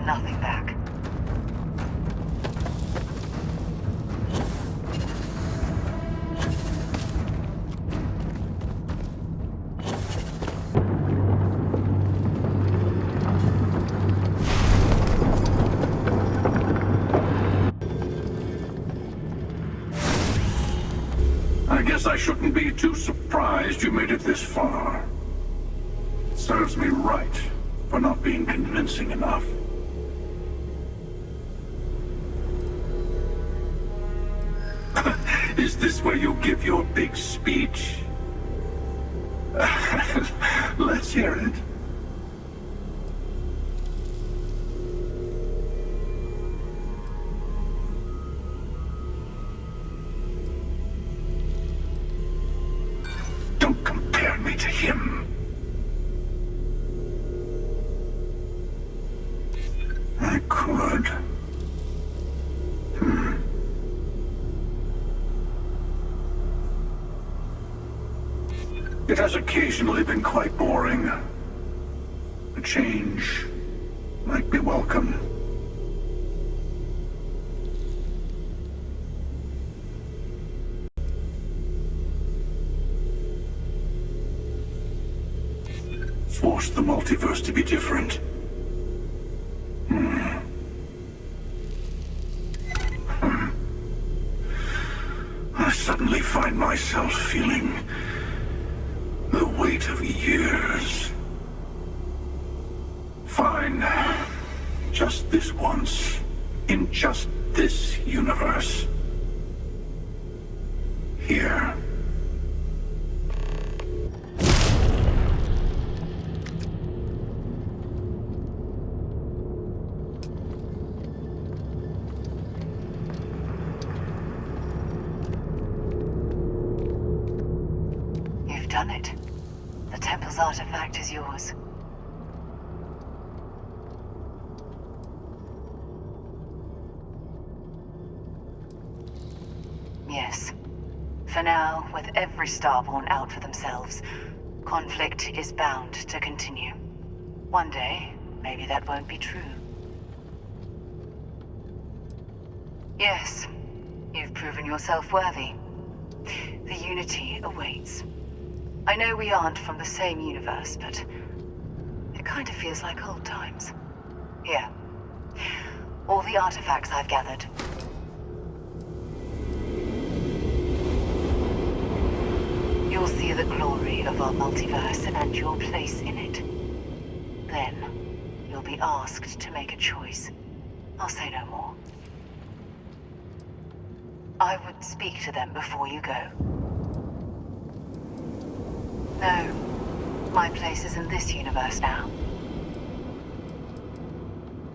nothing back. I guess I shouldn't be too surprised you made it this far. Serves me right for not being convincing enough. Is this where you give your big speech? Let's hear it. Don't compare me to him. I could. It has occasionally been quite boring. A change might be welcome. Force the multiverse to be different. I suddenly find myself feeling the weight of years. Fine. Just this once. In just this universe. Here. You've done it. The temple's artifact is yours. Yes. For now, with every Starborn out for themselves, conflict is bound to continue. One day, maybe that won't be true. Yes, you've proven yourself worthy. The Unity awaits. I know we aren't from the same universe, but it kind of feels like old times. Here. All the artifacts I've gathered. You'll see the glory of our multiverse and your place in it. Then, you'll be asked to make a choice. I'll say no more. I would speak to them before you go. No. My place is in this universe now.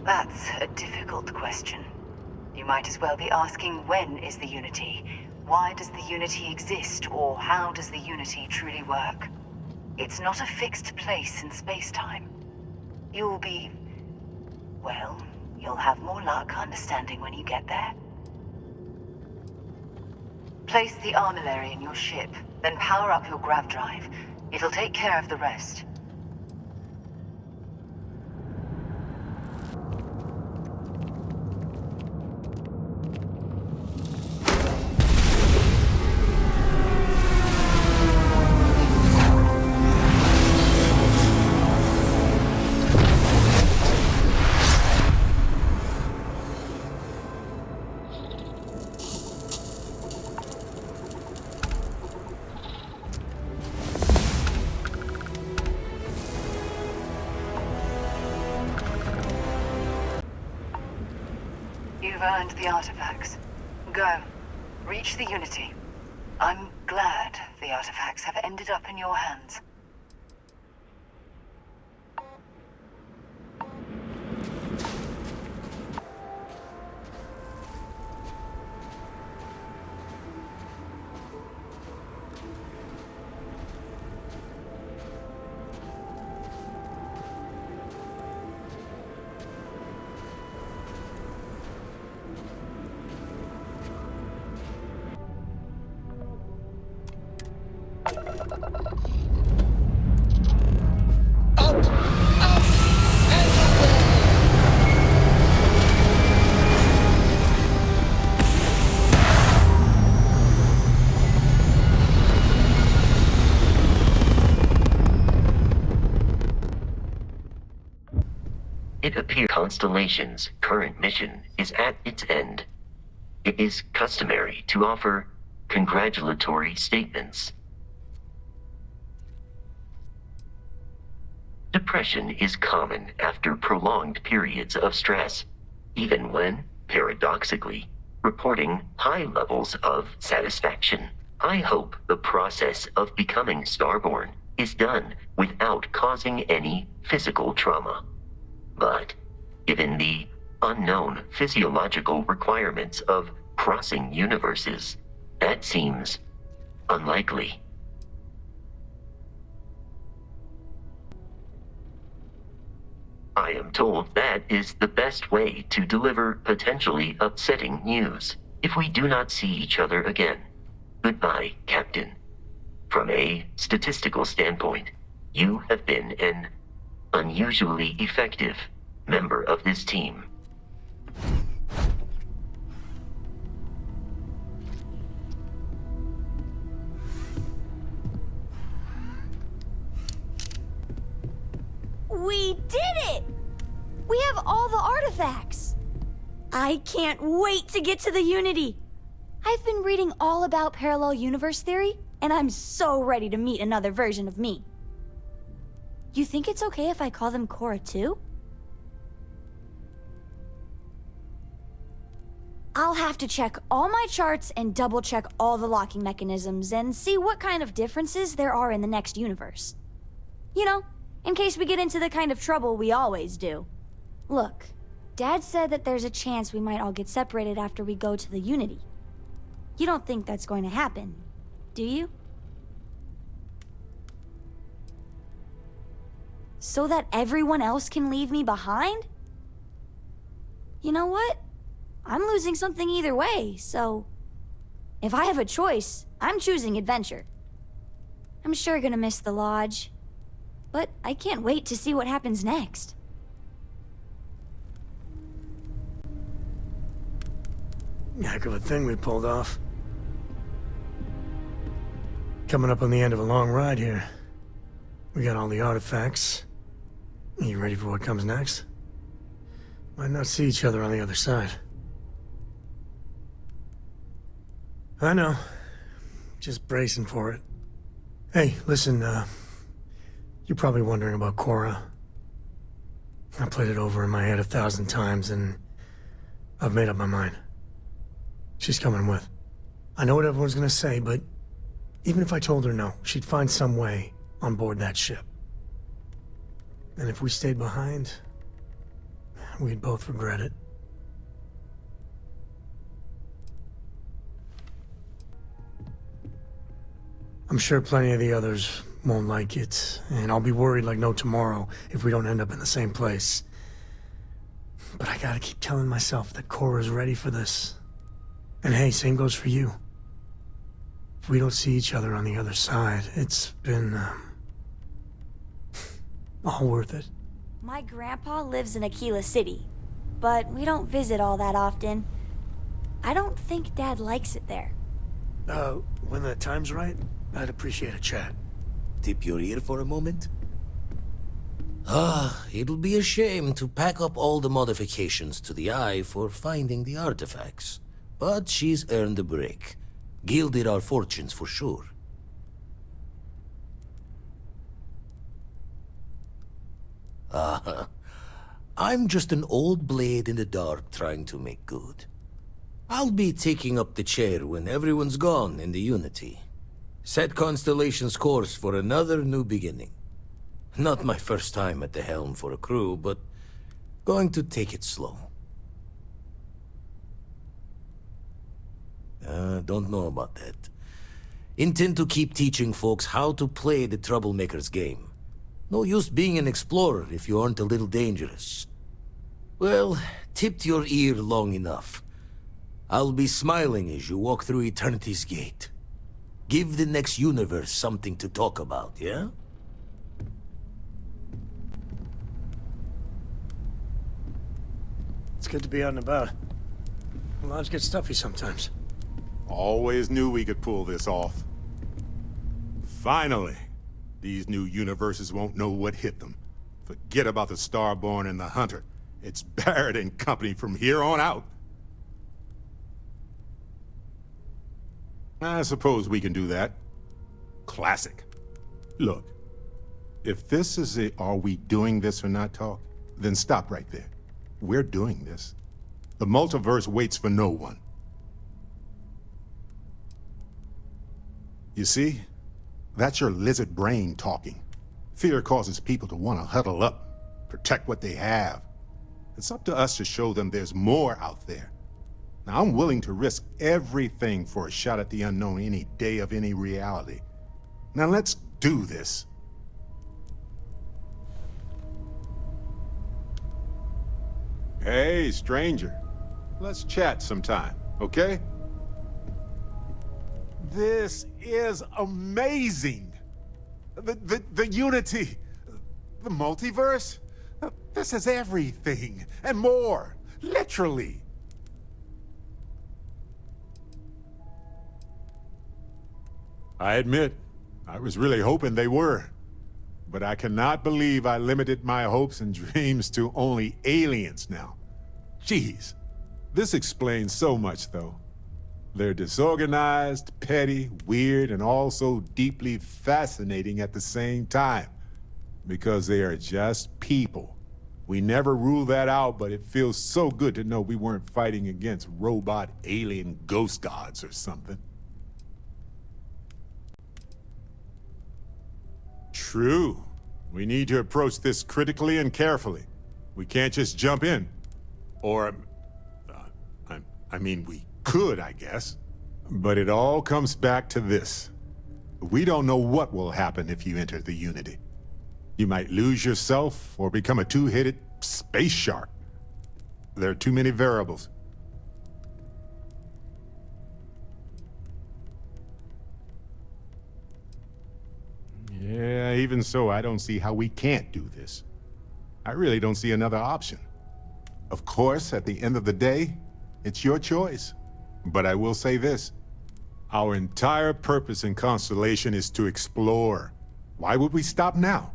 That's a difficult question. You might as well be asking, when is the Unity? Why does the Unity exist, or how does the Unity truly work? It's not a fixed place in space-time. You'll be... well, you'll have more luck understanding when you get there. Place the armillary in your ship, then power up your grav drive. It'll take care of the rest. You've earned the artifacts. Go. Reach the Unity. I'm glad the artifacts have ended up in your hands. constellation's current mission is at its end, it is customary to offer congratulatory statements. Depression is common after prolonged periods of stress, even when, paradoxically, reporting high levels of satisfaction. I hope the process of becoming Starborn is done without causing any physical trauma. But, given the unknown physiological requirements of crossing universes, that seems unlikely. I am told that is the best way to deliver potentially upsetting news. If we do not see each other again, goodbye, Captain. From a statistical standpoint, you have been an unusually effective member of this team. We did it! We have all the artifacts! I can't wait to get to the Unity! I've been reading all about parallel universe theory, and I'm so ready to meet another version of me. You think it's okay if I call them Cora too? I'll have to check all my charts and double-check all the locking mechanisms and see what kind of differences there are in the next universe. You know, in case we get into the kind of trouble we always do. Look, Dad said that there's a chance we might all get separated after we go to the Unity. You don't think that's going to happen, do you? So that everyone else can leave me behind? You know what? I'm losing something either way, so... if I have a choice, I'm choosing adventure. I'm sure gonna miss the lodge. But I can't wait to see what happens next. Heck of a thing we pulled off. Coming up on the end of a long ride here. We got all the artifacts. Are you ready for what comes next? Might not see each other on the other side. I know. Just bracing for it. Hey, listen, you're probably wondering about Cora. I played it over in my head 1,000 times, and I've made up my mind. She's coming with. I know what everyone's gonna say, but even if I told her no, she'd find some way on board that ship. And if we stayed behind, we'd both regret it. I'm sure plenty of the others won't like it, and I'll be worried like no tomorrow if we don't end up in the same place. But I gotta keep telling myself that Cora's ready for this. And hey, same goes for you. If we don't see each other on the other side, it's been, all worth it. My grandpa lives in Aquila City, but we don't visit all that often. I don't think Dad likes it there. When the time's right, I'd appreciate a chat. Tip your ear for a moment? It'll be a shame to pack up all the modifications to the Eye for finding the artifacts. But she's earned a break. Gilded our fortunes for sure. I'm just an old blade in the dark trying to make good. I'll be taking up the chair when everyone's gone in the Unity. Set Constellation's course for another new beginning. Not my first time at the helm for a crew, but going to take it slow. Don't know about that. Intend to keep teaching folks how to play the Troublemaker's game. No use being an explorer if you aren't a little dangerous. Well, tipped your ear long enough. I'll be smiling as you walk through Eternity's gate. Give the next universe something to talk about, yeah? It's good to be out and about. The lodge gets stuffy sometimes. Always knew we could pull this off. Finally, these new universes won't know what hit them. Forget about the Starborn and the Hunter. It's Barrett and company from here on out. I suppose we can do that. Classic. Look, if this is a "are we doing this or not" talk, then stop right there. We're doing this. The multiverse waits for no one. You see? That's your lizard brain talking. Fear causes people to want to huddle up, protect what they have. It's up to us to show them there's more out there. Now, I'm willing to risk everything for a shot at the unknown any day of any reality. Now, let's do this. Hey, stranger. Let's chat sometime, okay? This is amazing! The unity, the multiverse, this is everything, and more, literally. I admit, I was really hoping they were, but I cannot believe I limited my hopes and dreams to only aliens now. Jeez, this explains so much, though. They're disorganized, petty, weird, and also deeply fascinating at the same time. Because they are just people. We never rule that out, but it feels so good to know we weren't fighting against robot alien ghost gods or something. True. We need to approach this critically and carefully. We can't just jump in. Or, I mean, we could, I guess. But it all comes back to this. We don't know what will happen if you enter the Unity. You might lose yourself or become a two-headed space shark. There are too many variables. Yeah, even so, I don't see how we can't do this. I really don't see another option. Of course, at the end of the day, it's your choice. But I will say this. Our entire purpose in Constellation is to explore. Why would we stop now?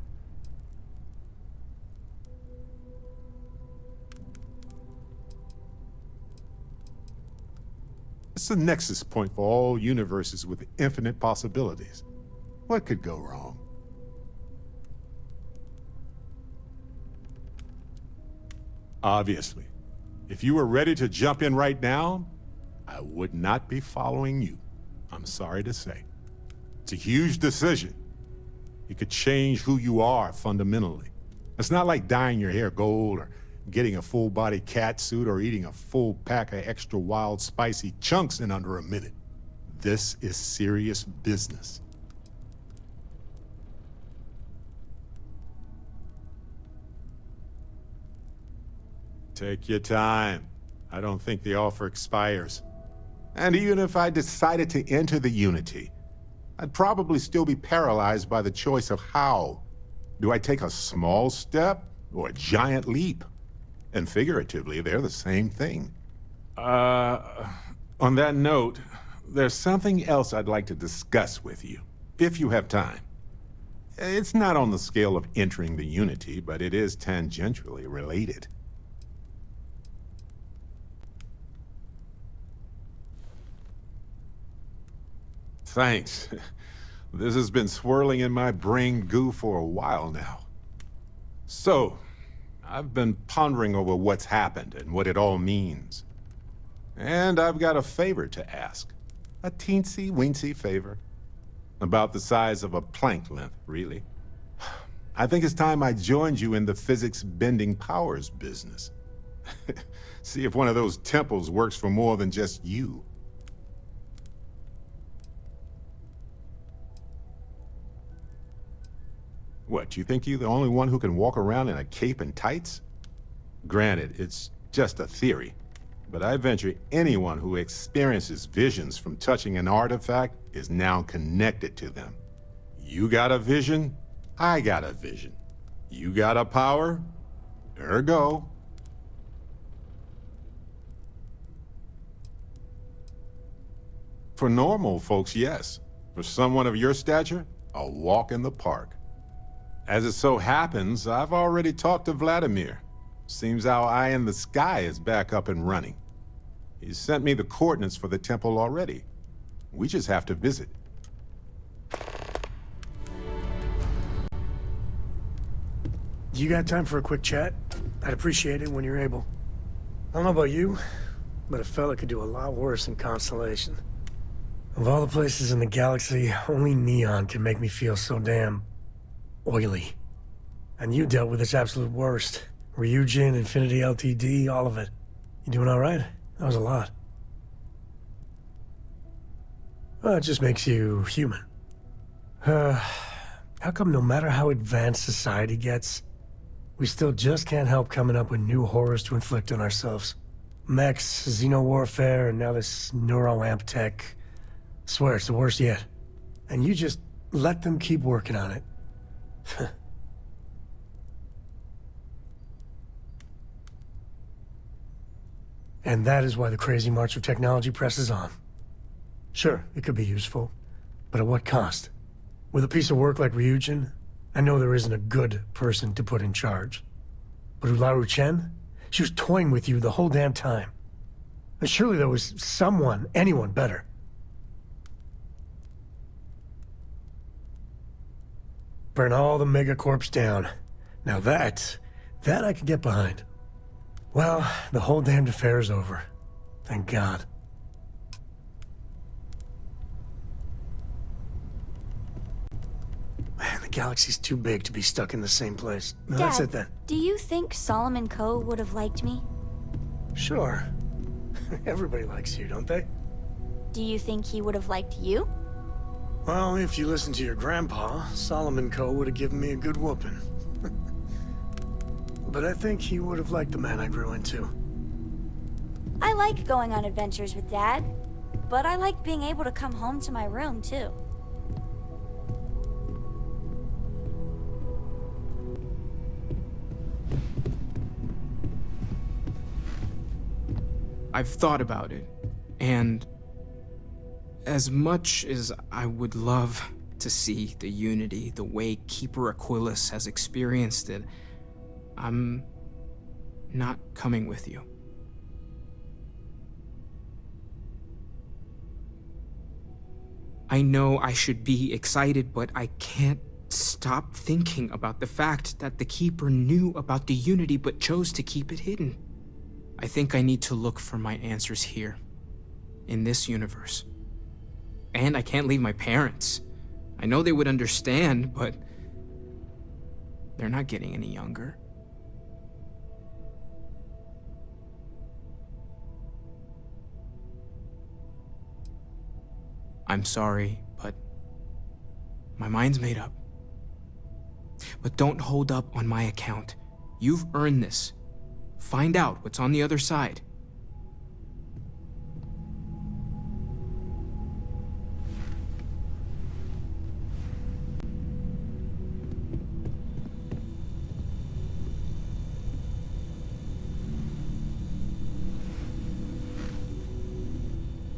It's the nexus point for all universes with infinite possibilities. What could go wrong? Obviously, if you were ready to jump in right now, I would not be following you. I'm sorry to say. It's a huge decision. It could change who you are fundamentally. It's not like dyeing your hair gold or getting a full-body cat suit or eating a full pack of extra wild, spicy chunks in under a minute. This is serious business. Take your time. I don't think the offer expires. And even if I decided to enter the Unity, I'd probably still be paralyzed by the choice of how. Do I take a small step or a giant leap? And figuratively, they're the same thing. On that note, there's something else I'd like to discuss with you, if you have time. It's not on the scale of entering the Unity, but it is tangentially related. Thanks. This has been swirling in my brain goo for a while now. So, I've been pondering over what's happened and what it all means. And I've got a favor to ask. A teensy-weensy favor. About the size of a plank length, really. I think it's time I joined you in the physics-bending powers business. See if one of those temples works for more than just you. What, you think you're the only one who can walk around in a cape and tights? Granted, it's just a theory, but I venture anyone who experiences visions from touching an artifact is now connected to them. You got a vision, I got a vision. You got a power, ergo. For normal folks, yes. For someone of your stature, a walk in the park. As it so happens, I've already talked to Vladimir. Seems our eye in the sky is back up and running. He sent me the coordinates for the temple already. We just have to visit. You got time for a quick chat? I'd appreciate it when you're able. I don't know about you, but a fella could do a lot worse in Constellation. Of all the places in the galaxy, only Neon can make me feel so damn oily. And you dealt with its absolute worst. Ryujin, Infinity LTD, all of it. You doing alright? That was a lot. Well, it just makes you human. How come no matter how advanced society gets, we still just can't help coming up with new horrors to inflict on ourselves? Mechs, xeno-warfare, and now this neuro-amp tech. Swear, it's the worst yet. And you just let them keep working on it. And that is why the crazy march of technology presses on. Sure, it could be useful, but at what cost? With a piece of work like Ryujin, I know there isn't a good person to put in charge. But Ularu Chen? She was toying with you the whole damn time. And surely there was someone, anyone better. Burn all the megacorps down. Now that I can get behind. Well, the whole damned affair's over. Thank God. Man, the galaxy's too big to be stuck in the same place. No, that's Dad, it then. do you think Solomon Coe would have liked me? Sure. Everybody likes you, don't they? Do you think he would have liked you? Well, if you listen to your grandpa, Solomon Coe would have given me a good whooping. But I think he would have liked the man I grew into. I like going on adventures with Dad, but I like being able to come home to my room, too. I've thought about it, and as much as I would love to see the Unity the way Keeper Aquilus has experienced it, I'm not coming with you. I know I should be excited, but I can't stop thinking about the fact that the Keeper knew about the Unity but chose to keep it hidden. I think I need to look for my answers here, in this universe. And I can't leave my parents. I know they would understand, but they're not getting any younger. I'm sorry, but my mind's made up. But don't hold up on my account. You've earned this. Find out what's on the other side.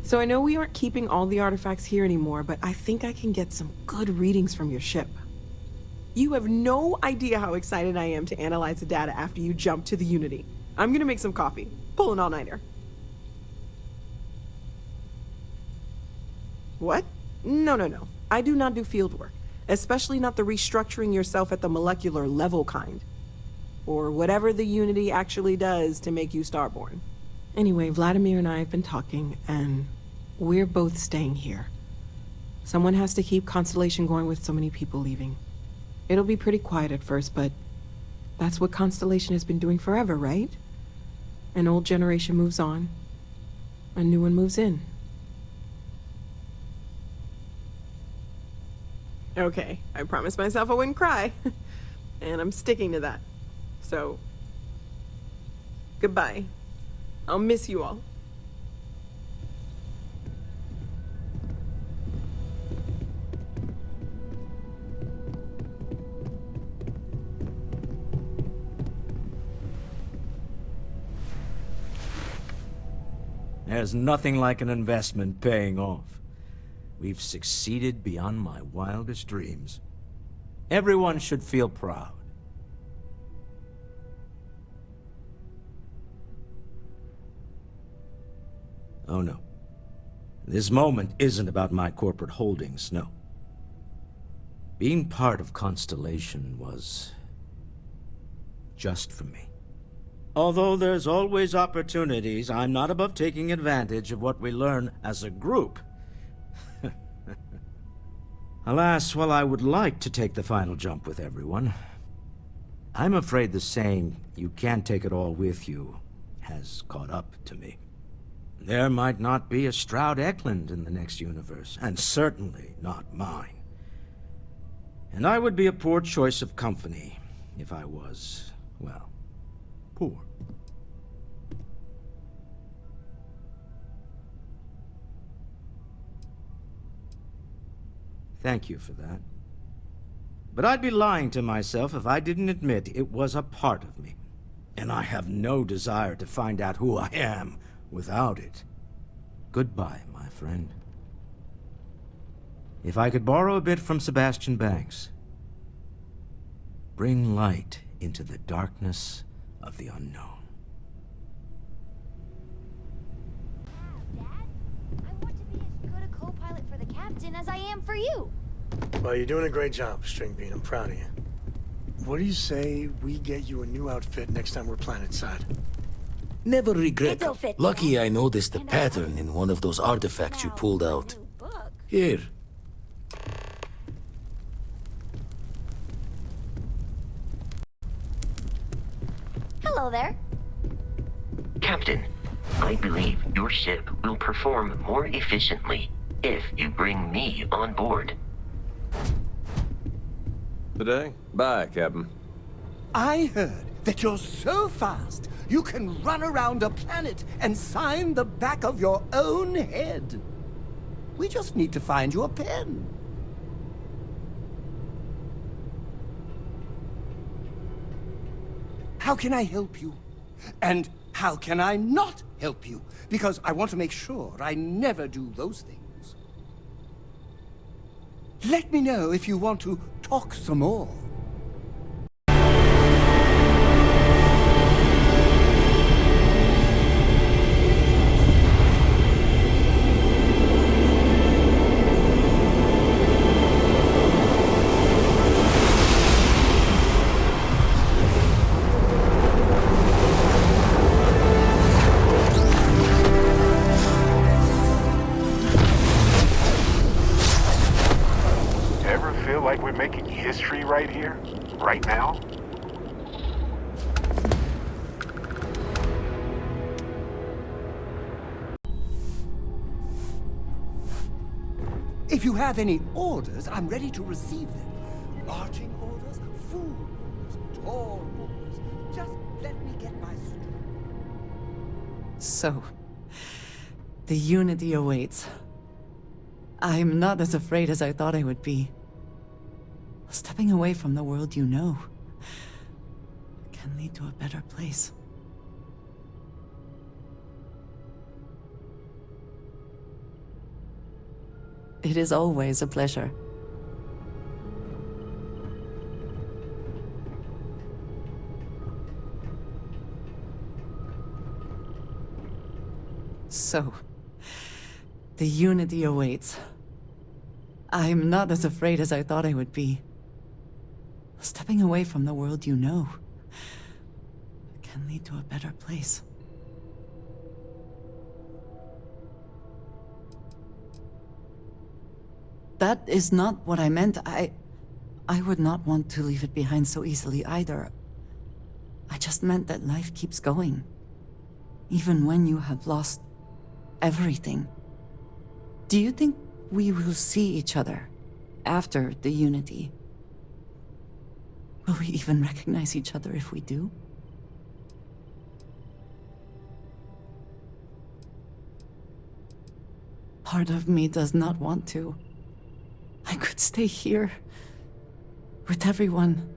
So I know we aren't keeping all the artifacts here anymore, but I think I can get some good readings from your ship. You have no idea how excited I am to analyze the data after you jump to the Unity. I'm gonna make some coffee. Pull an all-nighter. What? No. I do not do field work, especially not the restructuring yourself at the molecular level kind. Or whatever the Unity actually does to make you starborn. Anyway, Vladimir and I have been talking, and we're both staying here. Someone has to keep Constellation going with so many people leaving. It'll be pretty quiet at first, but that's what Constellation has been doing forever, right? An old generation moves on, a new one moves in. Okay, I promised myself I wouldn't cry, and I'm sticking to that. So, goodbye. I'll miss you all. There's nothing like an investment paying off. We've succeeded beyond my wildest dreams. Everyone should feel proud. Oh no. This moment isn't about my corporate holdings, no. Being part of Constellation was just for me. Although there's always opportunities, I'm not above taking advantage of what we learn as a group. Alas, while I would like to take the final jump with everyone, I'm afraid the saying, "you can't take it all with you," has caught up to me. There might not be a Stroud Eklund in the next universe, and certainly not mine. And I would be a poor choice of company if I was, well, poor. Thank you for that. But I'd be lying to myself if I didn't admit it was a part of me. And I have no desire to find out who I am without it. Goodbye, my friend. If I could borrow a bit from Sebastian Banks. Bring light into the darkness of the unknown. Dad, I want to be as good a co-pilot for the captain as I am for you. Well, you're doing a great job, Stringbean. I'm proud of you. What do you say we get you a new outfit next time we're planetside? Never regret. It'll fit, Lucky Dad. I noticed the And pattern in one of those artifacts you Now, pulled out. new book. Here. Hello there. Captain, I believe your ship will perform more efficiently if you bring me on board. Today? Bye, Captain. I heard that you're so fast, you can run around a planet and sign the back of your own head. We just need to find you a pen. How can I help you? And how can I not help you? Because I want to make sure I never do those things. Let me know if you want to talk some more. Ever feel like we're making history right here, right now? If you have any orders, I'm ready to receive them. Marching orders, food orders, tall orders. Just let me get my story. So, the Unity awaits. I'm not as afraid as I thought I would be. Stepping away from the world you know can lead to a better place. It is always a pleasure. So, the Unity awaits. I'm not as afraid as I thought I would be. Stepping away from the world you know can lead to a better place. That is not what I meant. I would not want to leave it behind so easily either. I just meant that life keeps going. Even when you have lost everything. Do you think we will see each other after the Unity? Will we even recognize each other if we do? Part of me does not want to. I could stay here with everyone,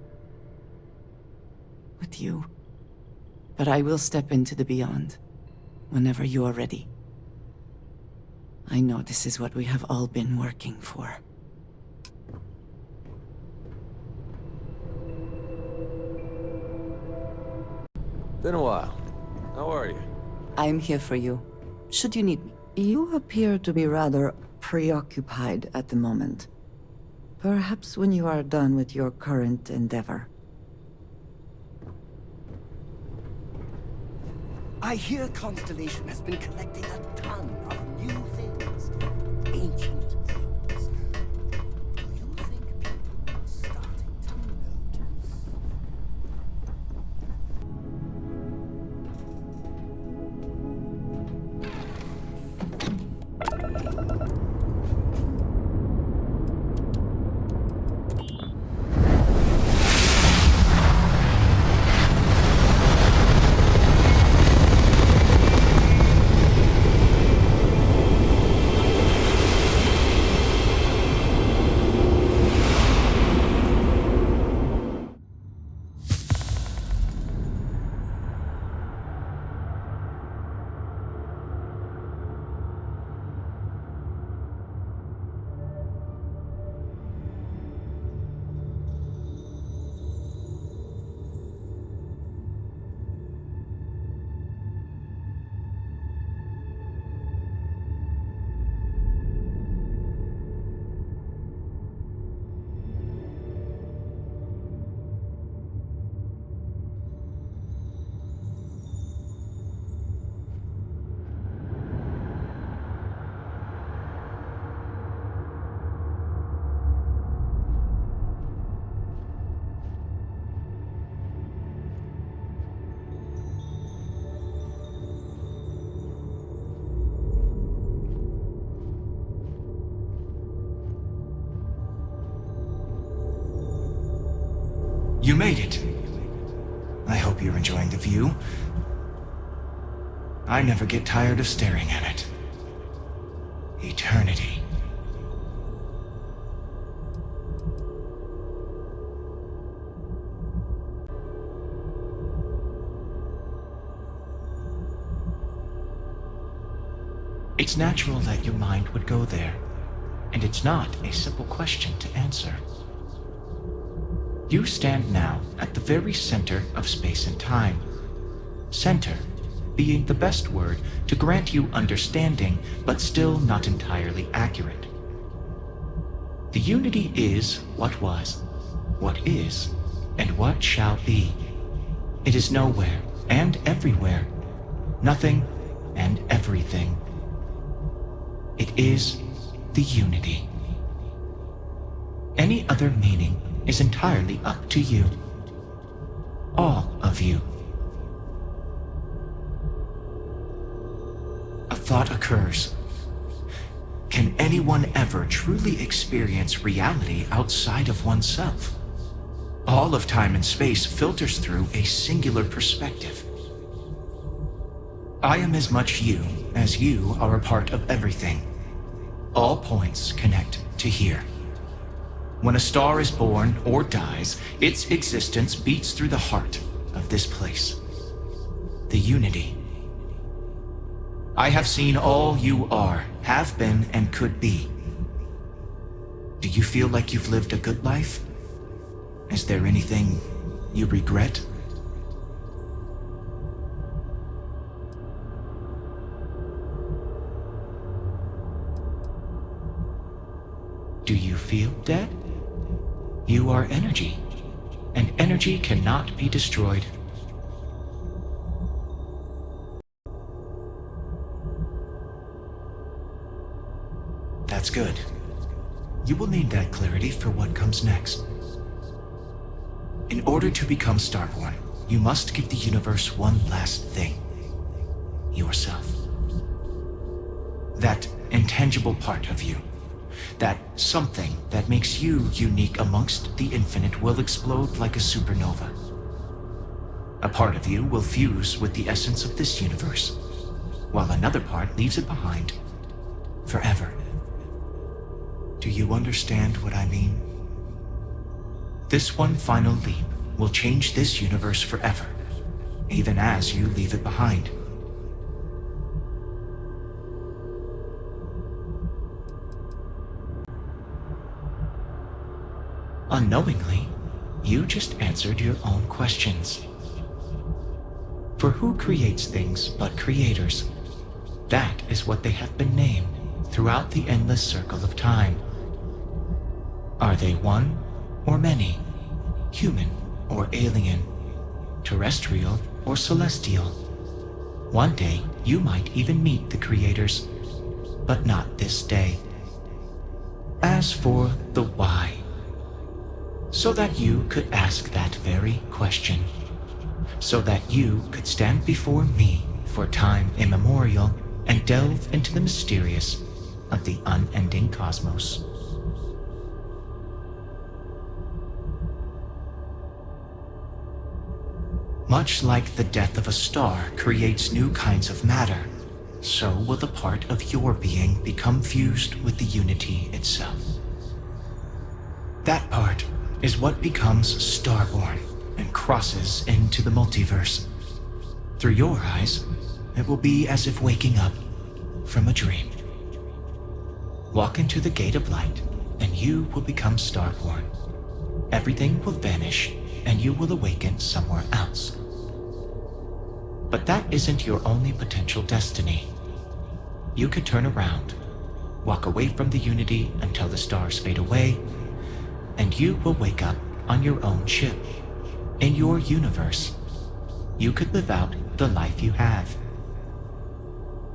with you. But I will step into the beyond whenever you are ready. I know this is what we have all been working for. Been a while. How are you? I'm here for you. should you need me. You appear to be rather preoccupied at the moment. Perhaps when you are done with your current endeavor. I hear Constellation has been collecting a ton of new things. Ancient things. Do you think people are starting to notice? You made it. I hope you're enjoying the view. I never get tired of staring at it. Eternity. It's natural that your mind would go there, and it's not a simple question to answer. You stand now at the very center of space and time. Center being the best word to grant you understanding, but still not entirely accurate. The unity is what was, what is, and what shall be. It is nowhere and everywhere, nothing and everything. It is the unity. Any other meaning is entirely up to you. All of you. A thought occurs. Can anyone ever truly experience reality outside of oneself? All of time and space filters through a singular perspective. I am as much you as you are a part of everything. All points connect to here. When a star is born or dies, its existence beats through the heart of this place. The unity. I have seen all you are, have been, and could be. Do you feel like you've lived a good life? Is there anything you regret? Do you feel dead? You are energy, and energy cannot be destroyed. That's good. You will need that clarity for what comes next. In order to become Starborn, you must give the universe one last thing. Yourself. That intangible part of you. That something that makes you unique amongst the infinite will explode like a supernova. A part of you will fuse with the essence of this universe, while another part leaves it behind forever. Do you understand what I mean? This one final leap will change this universe forever, even as you leave it behind. Unknowingly, you just answered your own questions. For who creates things but creators? That is what they have been named throughout the endless circle of time. Are they one or many? Human or alien? Terrestrial or celestial? One day, you might even meet the creators, but not this day. As for the why, so that you could ask that very question, so that you could stand before me for time immemorial and delve into the mysterious of the unending cosmos. Much like the death of a star creates new kinds of matter, so will the part of your being become fused with the unity itself. That part is what becomes starborn and crosses into the multiverse. Through your eyes, it will be as if waking up from a dream. Walk into the gate of light, and you will become starborn. Everything will vanish, and you will awaken somewhere else. But that isn't your only potential destiny. You could turn around, walk away from the unity until the stars fade away, and you will wake up on your own ship, in your universe. You could live out the life you have.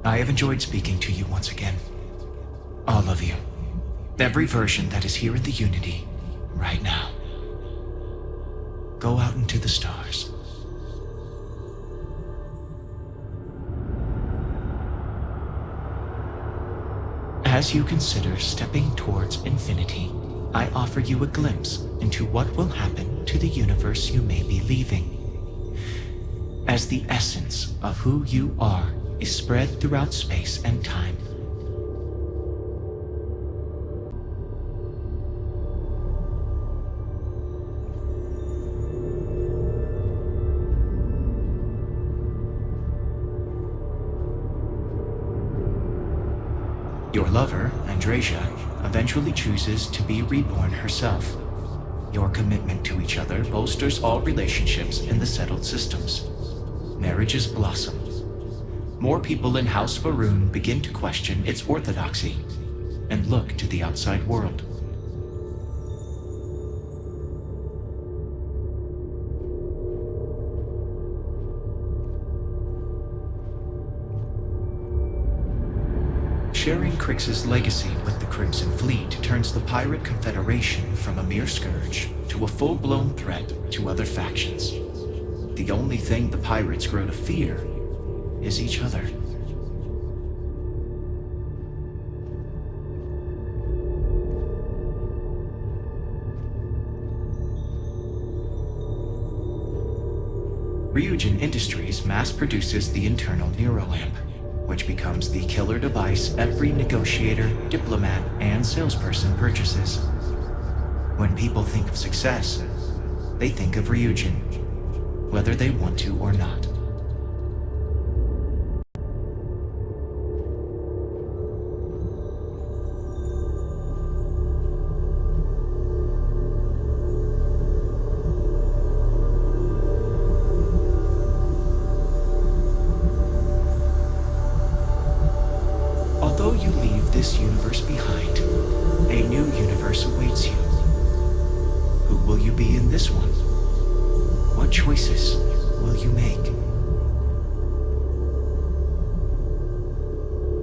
I have enjoyed speaking to you once again. All of you. Every version that is here in the Unity, right now. Go out into the stars. As you consider stepping towards infinity, I offer you a glimpse into what will happen to the universe you may be leaving. As the essence of who you are is spread throughout space and time. Your lover, Andresia, eventually chooses to be reborn herself. Your commitment to each other bolsters all relationships in the settled systems. Marriages blossom. More people in House Varun begin to question its orthodoxy and look to the outside world. Sharing Crix's legacy with the Crimson Fleet turns the Pirate Confederation from a mere scourge to a full-blown threat to other factions. The only thing the pirates grow to fear is each other. Ryujin Industries mass produces the internal neuroamp, which becomes the killer device every negotiator, diplomat, and salesperson purchases. When people think of success, they think of Ryujin, whether they want to or not. Although you leave this universe behind, a new universe awaits you. Who will you be in this one? What choices will you make?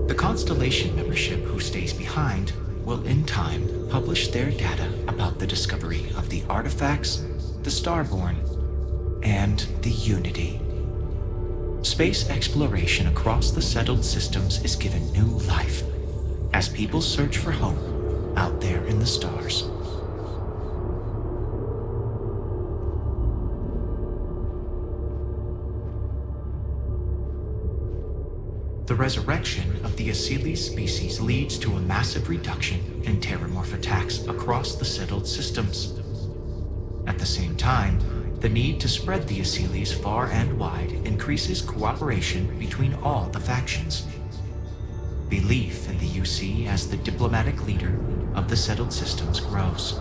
The Constellation membership who stays behind will in time publish their data about the discovery of the artifacts, the Starborn, and the Unity. Space exploration across the settled systems is given new life as people search for hope out there in the stars. The resurrection of the Asili species leads to a massive reduction in terramorph attacks across the settled systems. At the same time, the need to spread the Asilis far and wide increases cooperation between all the factions. Belief in the UC as the diplomatic leader of the settled systems grows.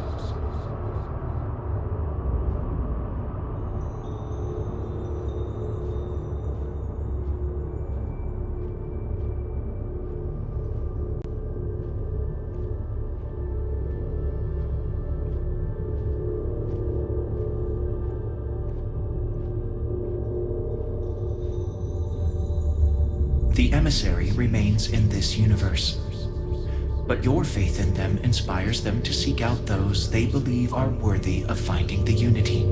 The emissary remains in this universe. But your faith in them inspires them to seek out those they believe are worthy of finding the unity.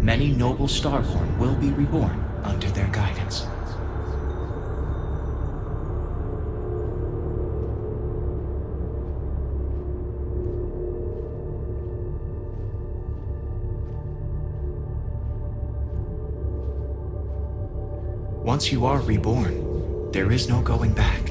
Many noble Starborn will be reborn under their guidance. Once you are reborn, there is no going back.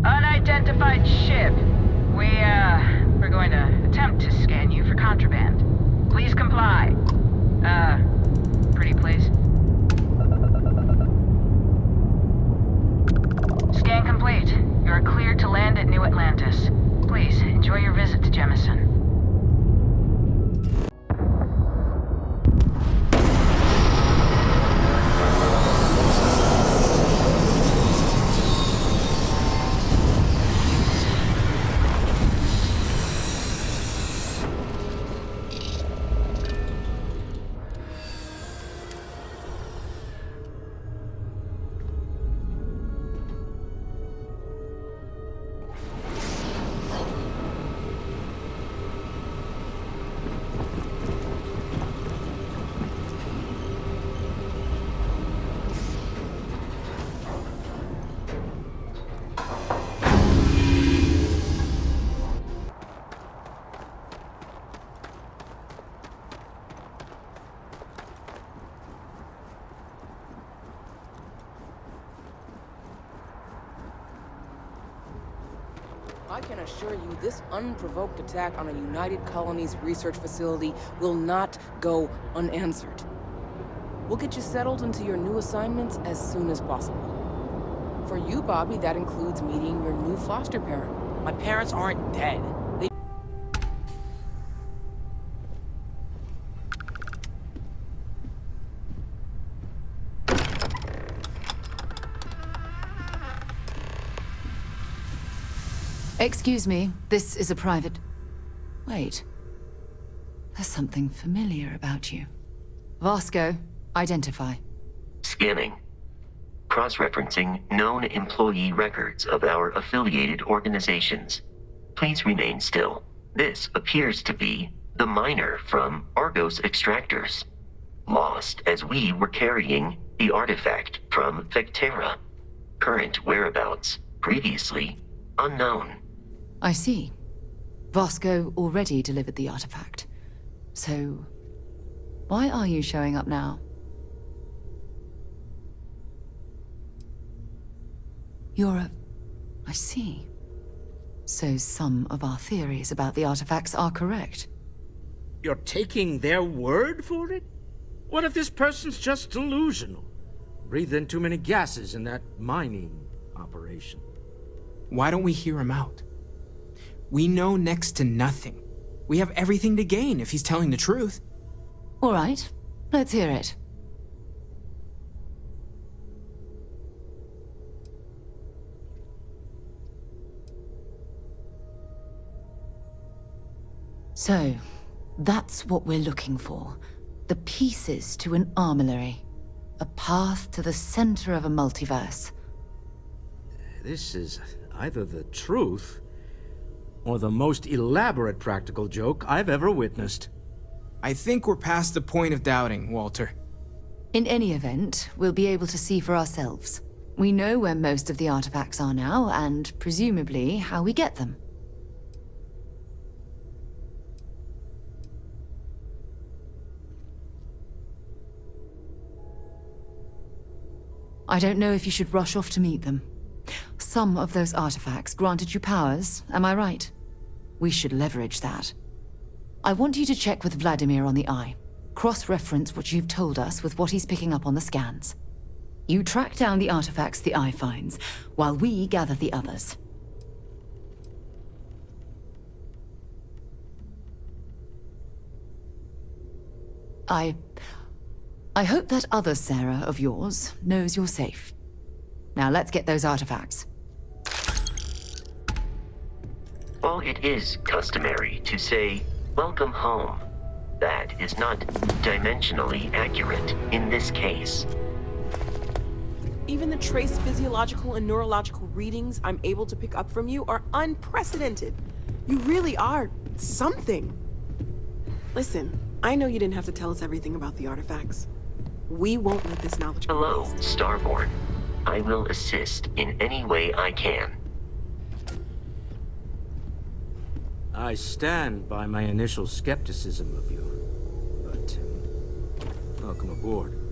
Unidentified ship. We're going to attempt to scan you for contraband. Please comply. Pretty please. Scan complete. You are cleared to land at New Atlantis. Please, enjoy your visit to Jemison. I can assure you this unprovoked attack on a United Colonies research facility will not go unanswered. We'll get you settled into your new assignments as soon as possible. For you, Bobby, that includes meeting your new foster parent. My parents aren't dead. They... Excuse me, this is a private... Wait. There's something familiar about you. Vasco, identify. Scanning. Cross-referencing known employee records of our affiliated organizations. Please remain still. This appears to be the miner from Argos Extractors. Lost as we were carrying the artifact from Vectera. Current whereabouts, previously unknown. I see. Vasco already delivered the artifact. So, why are you showing up now? I see. So some of our theories about the artifacts are correct. You're taking their word for it? What if this person's just delusional? Breathed in too many gases in that mining operation. Why don't we hear him out? We know next to nothing. We have everything to gain if he's telling the truth. All right, let's hear it. So, that's what we're looking for. The pieces to an armillary. A path to the center of a multiverse. This is either the truth, or the most elaborate practical joke I've ever witnessed. I think we're past the point of doubting, Walter. In any event, we'll be able to see for ourselves. We know where most of the artifacts are now, and presumably how we get them. I don't know if you should rush off to meet them. Some of those artifacts granted you powers, am I right? We should leverage that. I want you to check with Vladimir on the Eye. Cross-reference what you've told us with what he's picking up on the scans. You track down the artifacts the Eye finds, while we gather the others. I hope that other Sarah of yours knows you're safe. Now let's get those artifacts. While it is customary to say, "Welcome home," that is not dimensionally accurate in this case. Even the trace physiological and neurological readings I'm able to pick up from you are unprecedented. You really are something. Listen, I know you didn't have to tell us everything about the artifacts. We won't let this knowledge go Hello, waste. Starborn. I will assist in any way I can. I stand by my initial skepticism of you, but welcome aboard.